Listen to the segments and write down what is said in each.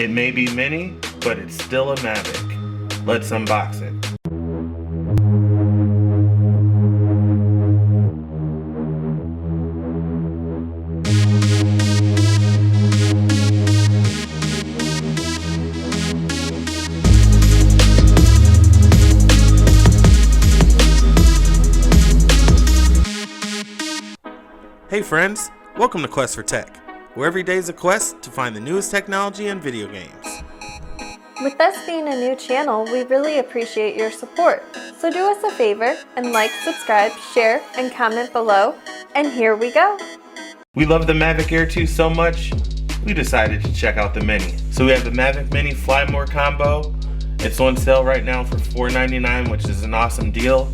It may be mini, but it's still a Mavic. Let's unbox it. Hey friends, welcome to Quest for Tech, where every day is a quest to find the newest technology and video games. With us being a new channel, we really appreciate your support. So do us a favor and like, subscribe, share, and comment below. And here we go. We love the Mavic Air 2 so much, we decided to check out the Mini. So we have the Mavic Mini Fly More combo. It's on sale right now for $4.99, which is an awesome deal.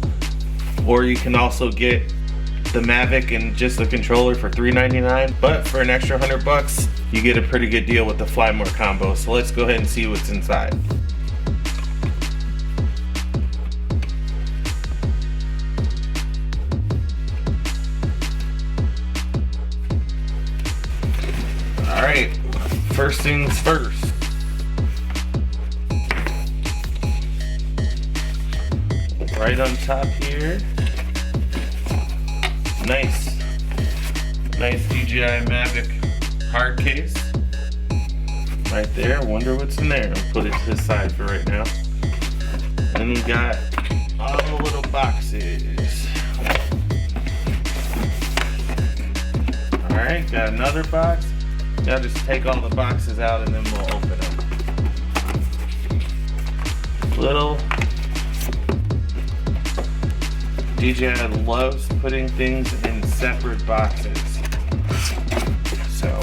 Or you can also get the Mavic and just the controller for $3.99, but for an extra $100 you get a pretty good deal with the Fly More combo. So let's go ahead and see what's inside. Alright, first things first. Right on top here, nice DJI Mavic hard case right there. Wonder what's in there. I'll put it to the side for right now. Then we got all the little boxes. Alright, got another box. Now just take all the boxes out and then we'll open them. Little DJI loves putting things in separate boxes. So,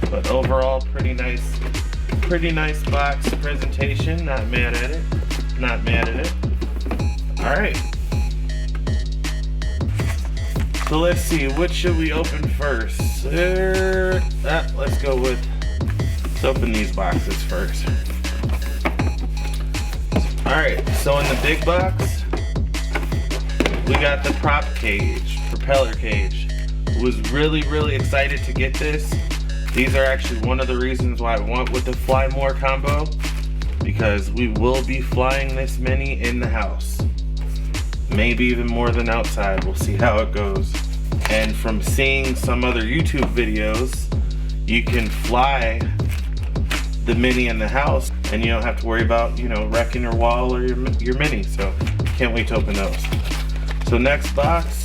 but overall, pretty nice box presentation. Not mad at it. All right. So let's see, what should we open first? Let's open these boxes first. All right. So in the big box, we got the propeller cage. Was really excited to get this. These are actually one of the reasons why I went with the Fly More combo, because we will be flying this Mini in the house. Maybe even more than outside. We'll see how it goes. And from seeing some other YouTube videos, you can fly the Mini in the house and you don't have to worry about, wrecking your wall or your Mini. So can't wait to open those. So next box,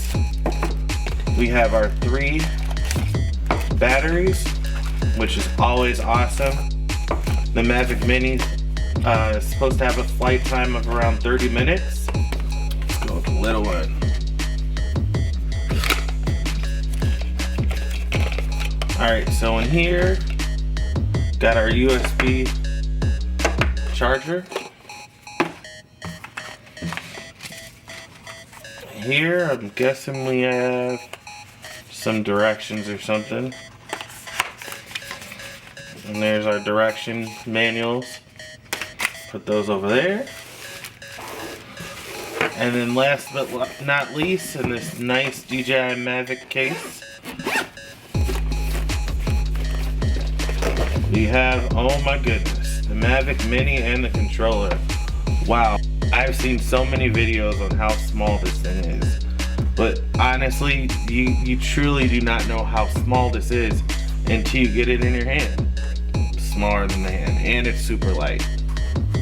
we have our 3 batteries, which is always awesome. The Mavic Mini is supposed to have a flight time of around 30 minutes. Let's go with the little one. Alright, so in here, got our USB charger. Here, I'm guessing we have some directions or something. And there's our direction manuals. Put those over there. And then last but not least, in this nice DJI Mavic case, we have, oh my goodness, the Mavic Mini and the controller. Wow. I've seen so many videos on how small this thing is, but honestly, you truly do not know how small this is until you get it in your hand. It's smaller than the hand, and it's super light.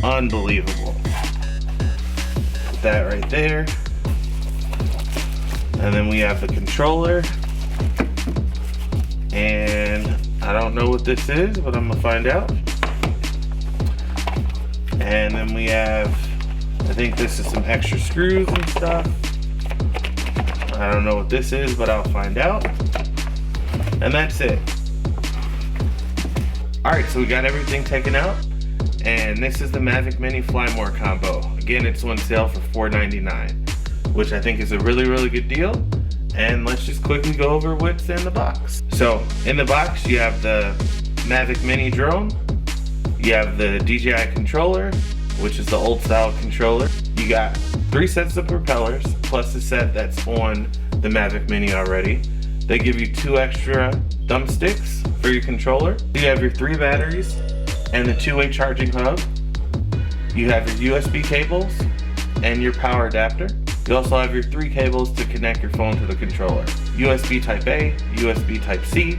Unbelievable. Put that right there. And then we have the controller, and I don't know what this is, but I'm gonna find out. And then we have, I think this is some extra screws and stuff. I don't know what this is, but I'll find out. And that's it. Alright, so we got everything taken out. And this is the Mavic Mini Fly More combo. Again, it's on sale for $4.99, which I think is a really good deal. And let's just quickly go over what's in the box. So, in the box, you have the Mavic Mini Drone. You have the DJI controller, which is the old style controller. You got 3 sets of propellers, plus the set that's on the Mavic Mini already. They give you 2 extra thumbsticks for your controller. You have your 3 batteries, and the two-way charging hub. You have your USB cables and your power adapter. You also have your 3 cables to connect your phone to the controller. USB Type A, USB Type C,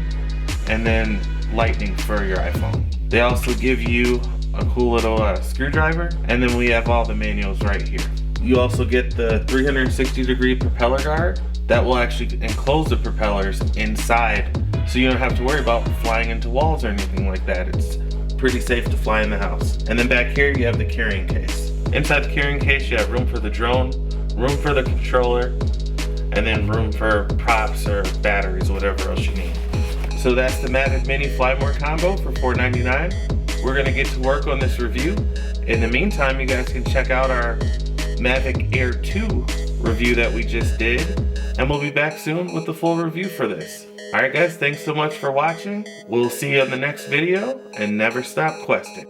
and then Lightning for your iPhone. They also give you a cool little screwdriver, and then we have all the manuals right here. You also get the 360-degree propeller guard that will actually enclose the propellers inside, so you don't have to worry about flying into walls or anything like that. It's pretty safe to fly in the house. And then back here you have the carrying case. Inside the carrying case you have room for the drone, room for the controller, and then room for props or batteries or whatever else you need. So that's the Mavic Mini Fly More combo for $499. We're gonna get to work on this review. In the meantime, you guys can check out our Mavic Air 2 review that we just did, and we'll be back soon with the full review for this. Alright guys, thanks so much for watching. We'll see you in the next video, and never stop questing.